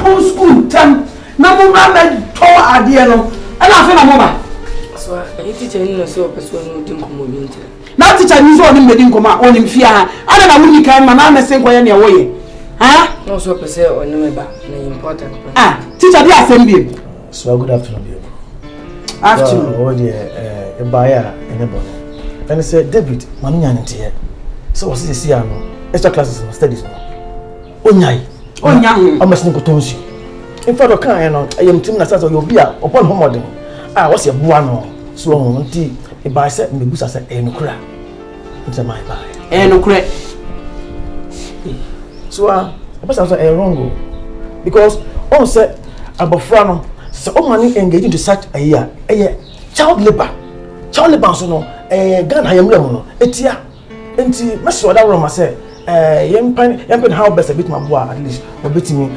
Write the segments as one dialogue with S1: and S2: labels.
S1: Post school time. Na mo ma to ade no. E na afi na mo ba.
S2: So, e teacher ni no so person no di nkomo bi ntia.
S1: Na teacher ni so oni medi nkomo a oni mfia ha. Ana na wuni kan ma na mese nkoye ne wo ye. Ha?
S2: No so person oni me ba na important.
S1: Ah, teacher bi asem bi.
S3: So good afternoon you.
S1: Afternoon.
S3: Oh dear, e baya ene bo. And say David, manu nya nte ye. So what say see ano? Extra classes no studies no. Onyai. Onya hu. Amasini ko tonsi. In fact, kan no, I am tim na say you be a upon homodin. Ah, what's your boa no? So on nti e ba say me busa say e no kura. Nti my ba.
S1: E no kura.
S3: So I person say e wrong because on say abofra no so money engage into such a year child labor so no Ghana yamre no etia enti meso oda wrong say yempan how best a bit my boy at least obetimi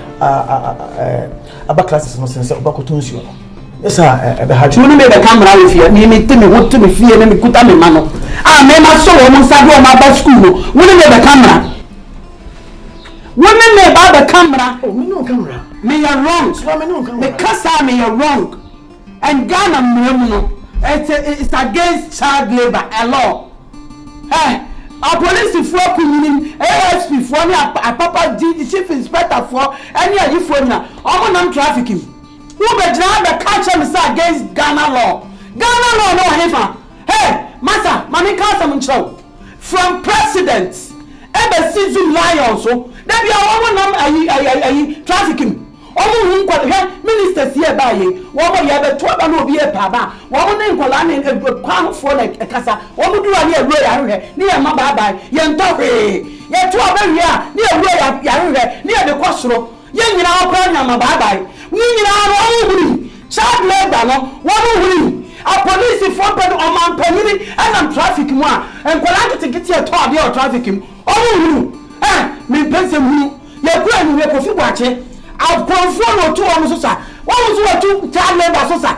S3: aba classes no sense obakotonsuo no yes e be hard
S1: you me the camera with you me tell me what to me fear me kuta me ma no me ma so wo mo sadu o ma ba school no woni me the camera women me ba the camera
S3: oh me no camera
S1: me you wrong
S3: so me no camera
S1: me kasa me you wrong and Ghana mrem no it's against child labor a law our police for community ASP for me a papa the chief inspector for any of you for na omo trafficking who be drive the catch me say against Ghana law no hefa hey massa mami ka some show from presidents embassy zu lion so there be omo nam ayi trafficking omo hu nkwa ministers here ba ye omo ye be to ba no obi e pa ba omo ne nkola ne kwan fo like kasa omo dura ne ewro ya hwe ne ye ma ba ba ye ntokwe ye to ba wi a ne ewro ya hwe ne ye de kosoro ye nyina okwa nya ma ba ba ni nyina ro omo huri child labor no omo huri a police for pedo o man pamini and am traffic mu a nkola kitikiti e to ade o traffic mu omo huri me pense mu ye kura ni we kofi bwache akonfo no to omo so sa won so watu child labor so sa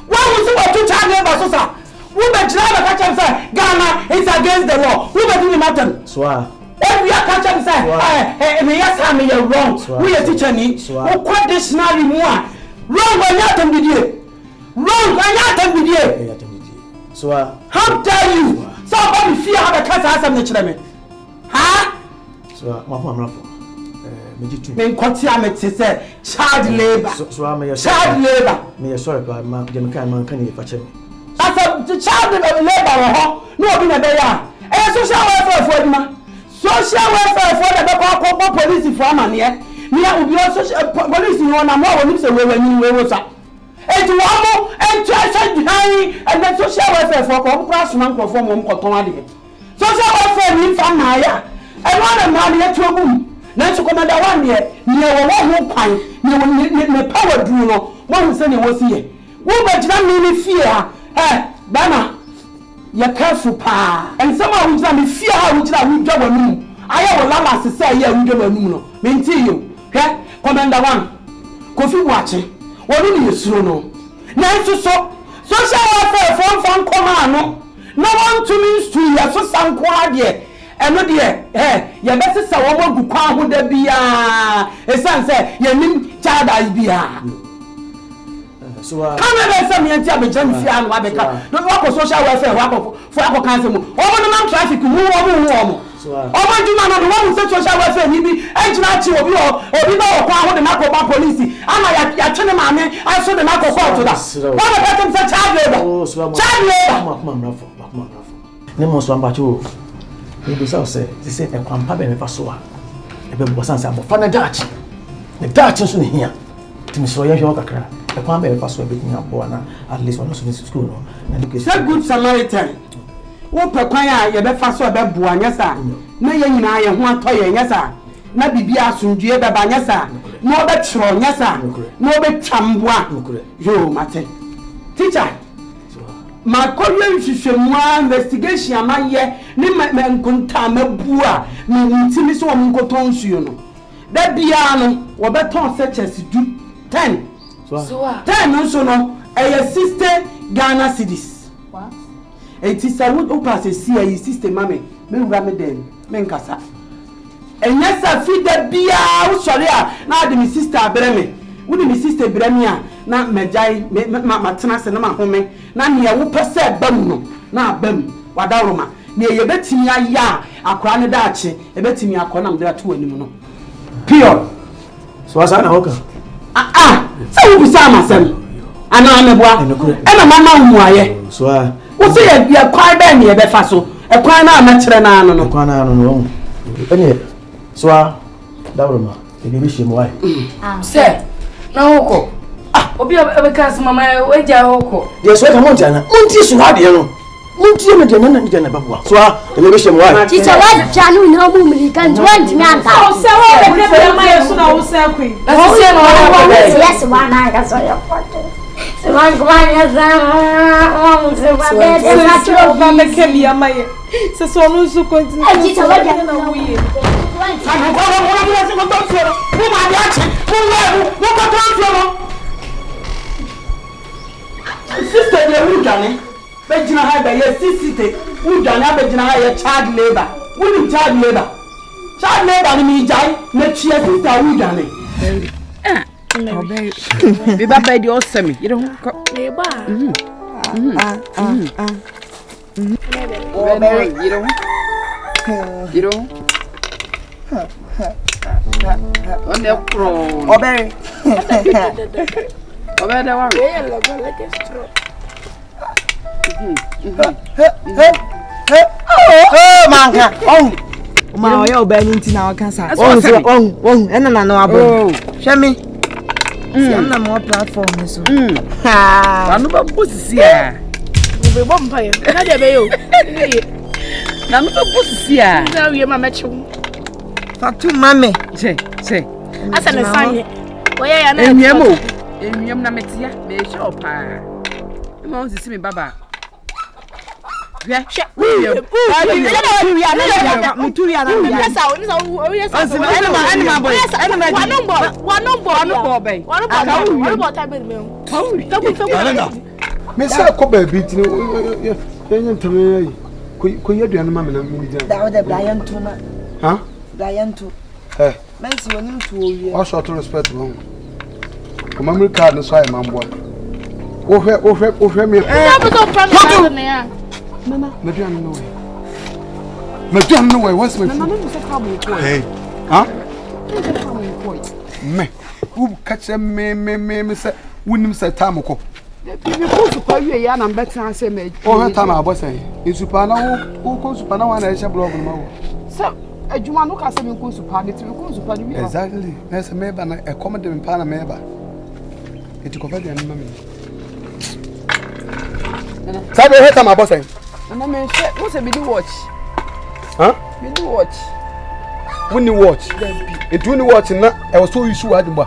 S1: won so watu child labor so sa wo be jira ba ka say Ghana is against the law wo be do matter
S3: so
S1: we are catch am say me yes am you wrong we are teacher ni wo kwa dictionary mu a wrong when you attend bidie wrong when you attend bidie
S3: so
S1: how dare you somebody fear have a class asem ne kire me ha
S3: so ma ho amrafo
S1: men kwati amete say child labor
S3: so am you
S1: child labor
S3: me sorry but ma dem kan man kan e fa che me
S1: asa the child labor ho no obi na be ya social welfare for adima social welfare for the be police for amane ni obi social police ni ona mo woni se we sa eti wo mo enti asa dhan and the social welfare for ko pra suma nko for mo ko ton ade social welfare ni fa na ya e no na ma ne to gum na so komanda wan ne wo ho kwan ne power du no wo se ne wo sie wo ba jira mi fie ha bana ya careful pa and some of you me fear how you jira we dwa wanu aya wo lala se say ya we dwa wanu no me nti yo hwe commander wan kofi wache wonu ne yesuro no na so social welfare from koma no no want to mean to ya so sanko ade eno de ya besesa wo mogu kwa ho da bia esan se ya nim chada bia
S3: so
S1: come on some yanti abejam fi anu abeka no wako social welfare wako for wako cancel mu omo no man traffic mu omo omo juma no wo say social welfare ni bi ejina chi obi ba okwa ho de mako ba police ama ya twene maame aso de mako court da wako betem say child labor
S3: ma ne mo so amba cho e do say e kwampa be me fa so a e be bo sanse abo fa na dachi ne dachi so ne hia timi so ye hwe kakra e kwampa be fa so be nya bo na at least one so in school no na education
S1: say good samaritan wo pe kwan a ye be fa so be bo anya sa na ye nyina ye ho atoye nya sa na bibia asundue be ba nya sa na obe chiro nya sa na obe twamboa yo mate teacher ma koye hwehwemua investigation amaye ni me nkunta mabu a me ntimi so wo nkotonsuo no da bia no wo beton searches du 10.
S2: So
S1: 10 nso no eye 60 Ghana cedis.
S2: what?
S1: It is a wood pass a see system mame me wura me den me nkasa. Enya sa fi da bia wo sori a na de me sister abrɛ me. Wo de me sister brɛ me a na majai ma tena se na ma home na ne wo pese bam no na bam wadawroma ne ye betimi aya akora ne da ache e betimi akona mdra to anim no. Pure.
S3: So asa na hoka.
S1: So wo bisa amasem. Ana ameboa. E na mama mu aye.
S3: So a
S1: wo se ye kwan ba ne ye be fa so. E kwan na amekere na anu no.
S3: Kwan na anu no. Ene so a dawroma e bi shemo wai.
S2: Sir, na hoko. Obi obeka mama weja hoko.
S3: Yes, what I want na. Munti so ha de no. Munti me de na ni de na babua. So a e bi shemo wai.
S4: Teacher, why chanu na mu mi kan want me anta.
S5: Oh, sir, what the hell am I so na wo say queen?
S2: Let's see no one.
S4: Yes, one I got so your photo. So one go on so one bed na
S5: So ba me ke mi amaye. Se so no so continue.
S4: Teacher, what the hell na wo ye?
S1: Sister le wudane be gina ha be ye sisite wudane be gina ha ye child labor. Wudi child labor. Child labor ni mi jai na chia sister wudane. Be ba be di osemi. You don't
S4: Me ba.
S1: You don't on the crown.
S5: Obere.
S1: Obere the one.
S4: Yeah, like a straw.
S5: Oh, manka. Oh. Ma oya obere nti na wakasa. Ena na no abo. Hwe me. Si amna mo platform so. Ha.
S1: Anu ba posisi a.
S4: We bomb fire. Na de be yo.
S1: Na no ba posisi a.
S4: Na we ma mechu.
S5: Fatu mame.
S1: Che.
S4: Asa na sanye. Oya ya na.
S1: Enyem na metia. Me show pa. Me won sisi me baba. Yeah.
S6: Nana, no way. What's my hey, huh? Me, who catch me, say, wouldn't say Tamoko. You go to call you and better say me. Oh, her time I was saying, in Supana, who goes to Panawan, I shall blog no. So, a Juman look at 7 goes to Padi to go to Padi. Exactly, there's a member, a comment in Panama. It took over the enemy. Sabe o reta ma bossa.
S1: Na me what's a video watch?
S6: Huh?
S1: Video watch.
S6: When you watch. It when you watch na I was so used to ad ba.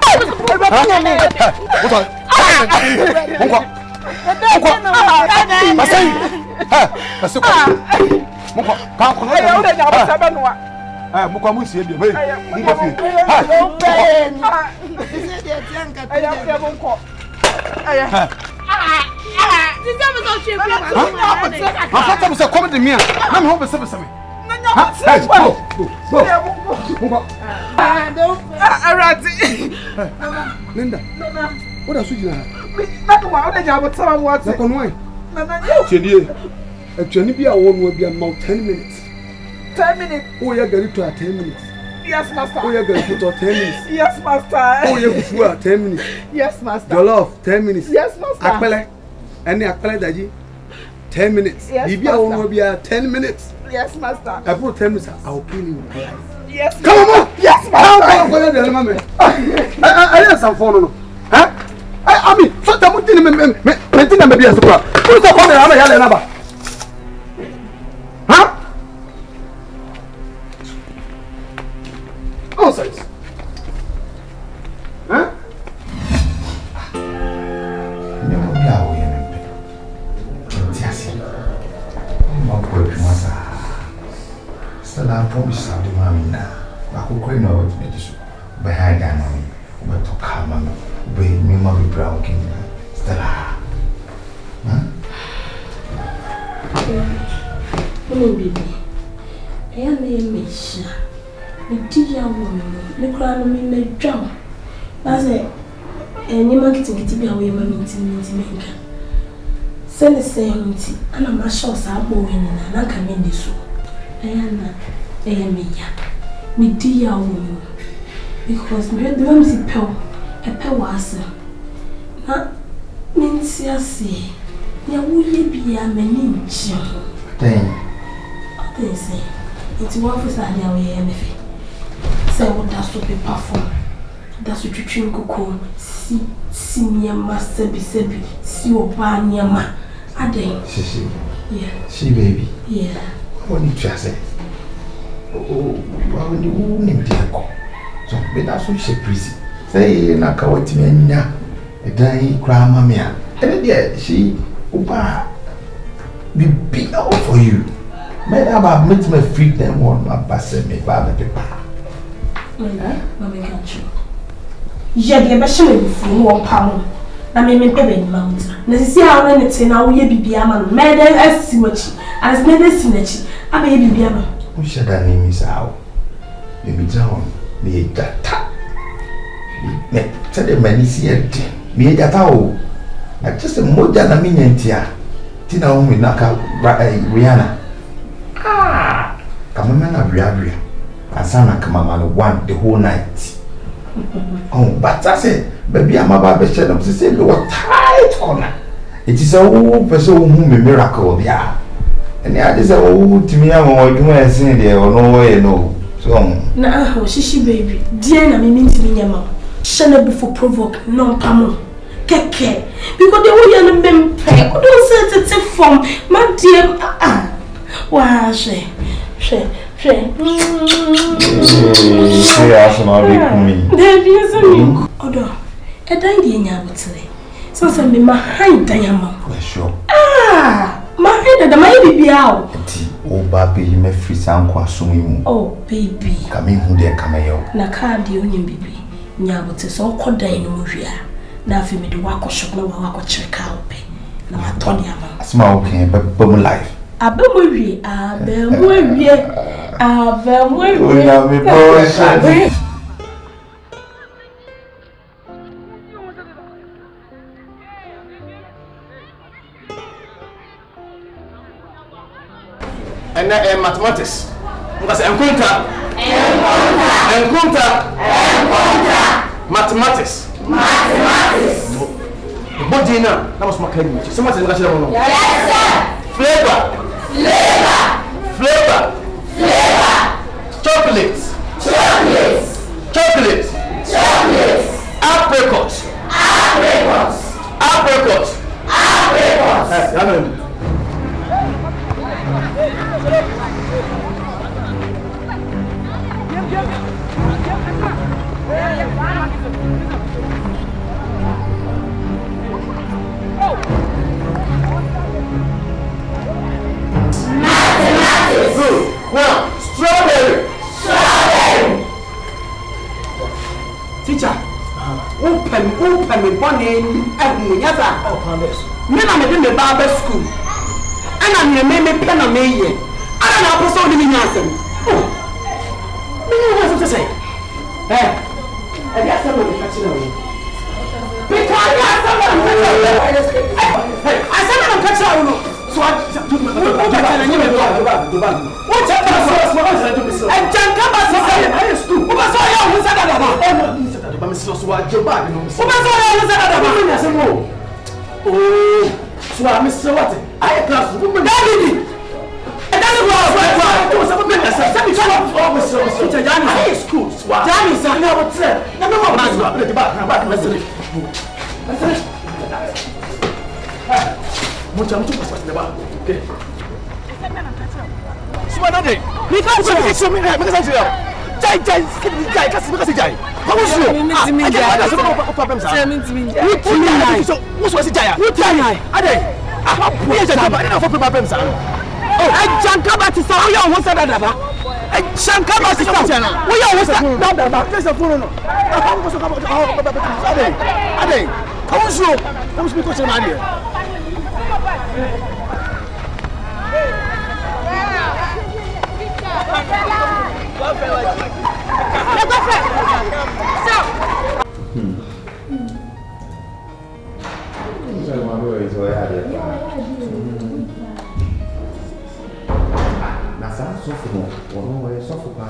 S6: Linda, what are you doing? Actually, be a one will be about 10 minutes. 10 minutes? Oh, you're going to 10 minutes. Yes, master. Oh, you're going to put 10 minutes. Yes, master. Oh, you're going to 10 minutes. Yes, master. Your love, 10 minutes. Yes, master. Akpele, any Akpele daji, 10 minutes. Yes, master. If will be 10 minutes. Yes, master. I put 10 minutes, I'll kill you. Yes, master. Come on, yes, master. I have some phone. Huh? I mean, so the mutin me maybe as well. Who's the phone I'm number? Huh? Oh, size. Huh?
S7: Never be away and yes. My poor Massa. Still, I promise I'll do mammy now. I could quit no behind that mommy. But to come, be nneɛma bebree a woke nyina Stella
S2: baby I am a mesha me dia woman me cry no me drum that's it any marketing to be away my meeting menka send the same tea and I'm sure sabo in na ka me ndi so ayana me ya me dia woman because me the one si pel e pe was na minti ase ya wuye bia mani nchi
S7: then
S2: they say it's one for Sadia away MF. Say what that's what paper for. That's what you drink cocoa. See near master be sebi. See oba near ma. Ade.
S7: She.
S2: Yeah.
S7: She baby.
S2: Yeah.
S7: What you just say? Oh, why you name the go? So be that so she prison. Say na ka wetimi anya. E dan kra mama ya. And there she oba be big out for you. May I meet my freak them on my pass me by the paper.
S2: Mama can't you? Yeah, the best from 1 pound. I mean, pay mount. Let's see how many it's now. We be man, murder as symmetry, as medicine. I may be man.
S7: Who should that name is out? Maybe down, me that. Tell the man is here. Me that out. I just a more than a minute here. Tina me naka Rihanna. Come on, Abria. And Sana come on one the whole night. Oh, but I said, baby, I'm about to shut up to say you were tight corner. It is a whole person who miracle, yeah. And I just oh to me, I'm going to say there or no way, no. So,
S2: nah, shishi baby, dear, I mean to me, mama. Shall before provoke, no pamo. Keke, because they were young men pay. Don't say it's from my dear. Wow, she. Say
S7: asoma be kumi.
S2: There be some odo. E dan die nya botere. So me ma han dan ama.
S7: For sure.
S2: Ma han da ma bibia o.
S7: Enti o ba be me free sanko asomi mu.
S2: Oh baby.
S7: Kame hu de kame yo.
S2: Na ka de onyim bibi. Nya botere so kodan no mu hwia. Na afi me de wakɔhwɛ na wakɔkyerɛ ka ope. Na matɔ de ama.
S7: Asoma okay be mu life.
S2: Abemwe
S7: Una me boy.
S3: And mathematics. Because encounter. Mathematics. What do you know? That was my claim. Someone said,
S4: yes, sir.
S3: Flavor. Chocolate. Apricot. Good. Now, strawberry. Teacher, open me bonnet and yasa. Me na me be barber school. And I'm me pen on me here. I don't know how to me answer. Me know what to say. I got somebody catching on. Because I said I'm catching on. So I I Come on, slow. Come speak what's in my ear.
S7: Nasa sofu no, wono we sofu pa.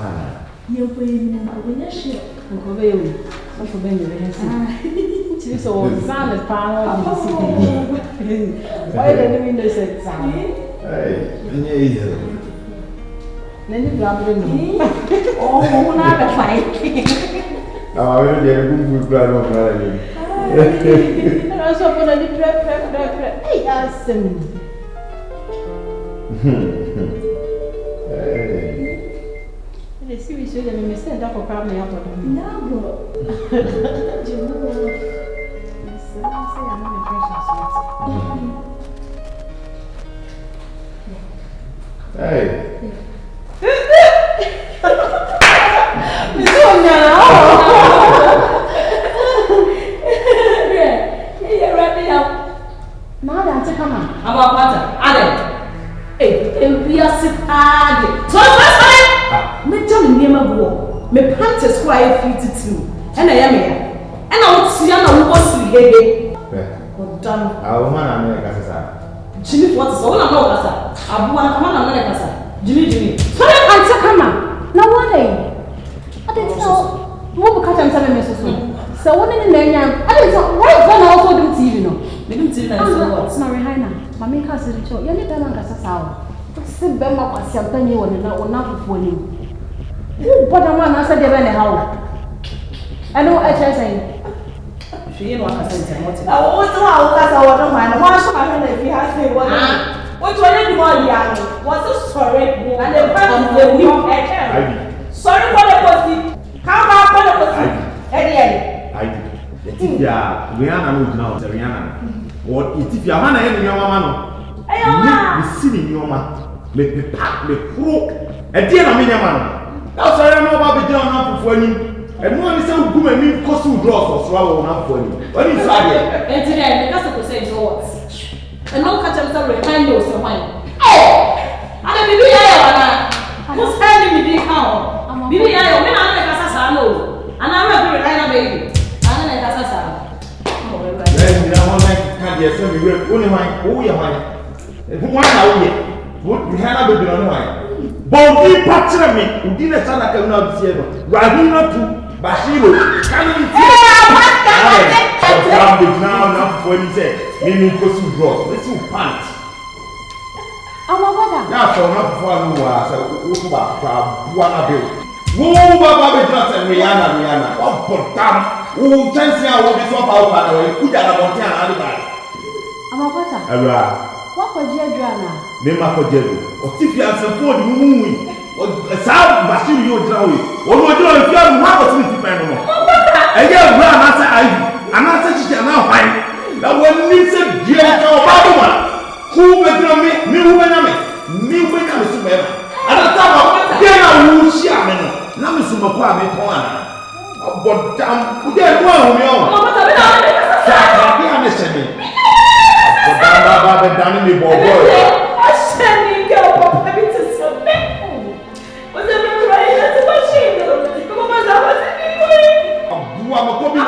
S2: Ye po ye ni ko be nyehye. Ko be ye. Ko be ni be nyehye. Ti so o zan pa no di. Why the ni window set zan?
S7: Nye easy.
S2: Nani brabre no. Oh, mo na be fai.
S7: We dey gumbu bra no bra ni.
S2: Na so po na di pre. Hey, asem. Si we should have been sent up for family up on no,
S7: Hey.
S1: Me panties who I fit it to. And I am here. And I would see Anna who was here. Oh, damn.
S7: I woman America, sir.
S1: Jimmy, what is all I know, sir? Abu and Common America, sir. Jimmy.
S2: So I answer, come on. Now what day? I didn't know. What will catch and tell me so one in the name, I didn't know. Why is one also doing TV? No,
S1: they didn't see that. What's
S2: not Rihanna? My main cousin, you're not done as a sour. Sit back as champagne and not for you. What a man, I said, they're in the house. I know what you're saying.
S1: She didn't want to say something.
S5: I want to know that's our don't mind. Why should I if you have to what do I do more young? What's so sorry? And the person will be sorry for the pussy. Come back for the pussy. Eddie.
S7: Yeah, Rihanna knows now, Rihanna. What if your man and your mama? I see your man. Let me pack the crook. A dear man. That's why I know about the job for you. And one is so good and mean costume draws or swallow enough for you. What is that?
S1: And today, the customer says what? And no catch them sorry, I know some wine. Oh! I don't be here. Who's handing me the count? Be here, when I'm like a sano. And I'm a very kind of baby. I'm like a sasa.
S7: Then I want to can't get some only mine. Oh, your mind. One hour. What we have been on wine. Bondi patra me, udine sana ke una bisiero. Rahina tu Bashiro. Can you see? So now when he said, "Mimi kosu draw, let's do pants."
S2: Our brother.
S7: Yeah, so not for no was uba buana bill. Wo baba be just Rihanna. Oh, but damn. Who chance ya wo be so power na we kuja na monte na ali bai.
S2: Our brother.
S7: Ara.
S2: What could you do now?
S7: Nema ko jeru. O ti fi ansefo di mumu. O sa Bashir yo dra we. O no dra we fi am ha ko ti pen no. Eye bra na say Ivy. Ana say chiche na hwan. Na woni se bia ka o ba do ma. Ku be dra me, mi hu be na me. Mi hu be na me su be ba. Ana ta ba, dia na wu shi ame no. Na me su ma ko ame ton ana. But ku dia do a hu mi o.
S1: Mama ta be na me ka sa.
S7: Sa bi ame se me. Baba dani mi bobo.
S1: Ashani girl, what have to submit? Was it right to machine? Come on, I was in
S7: Abu amakobi na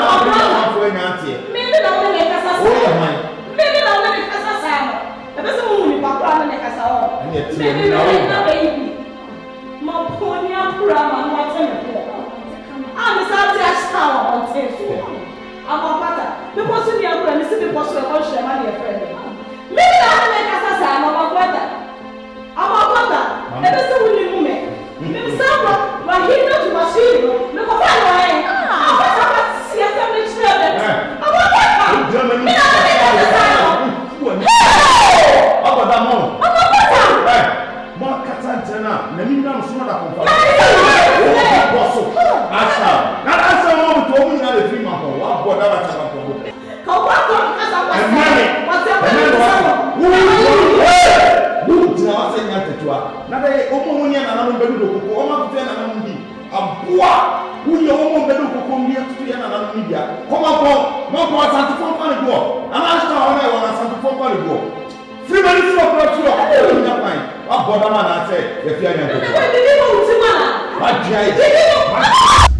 S7: for nyantie.
S1: Maybe na wona me kasa.
S7: Oh yeah man.
S1: Maybe na wona me kasa sama. Ebe se mo ni pakura na me kasa o. Maybe na baby. Ma poni akura ma no ateme ko. Ah, me sa ti ashawa on tefu. Aba pata. Me posu ni akura me se me posu e ko hwe ma na e friend. Maybe na wona me kasa sama ma brother. Aba pata. Ebe se wo ni mu me. Me sa wa hino to machine. Me ko fa no e. Ah, pata pa si asa me chire. Aba pata. Me na wona me kasa sama.
S7: Aba da mo.
S1: Aba pata.
S7: Mo kata ntena na mi na so na da ko fa. Oh, bosso. Asa. Na asa mo to mo na le fi ma ko. Wa bo da ba ta ko.
S1: Ka wa ko kasa wa. Wa se ba ni sama.
S7: Wu tina wa se nya tetua. Na dai o mo nya na na mo bedu do ko. O ma tu na na mo bi. Abua. Wu ye o mo bedu ko ko mi atu ya na na mo bi a. Ko ma ko asante fo fa ni do. abɔdama na sɛ yɛfi anya nkɔtɔ
S5: bibi mo ntima
S7: what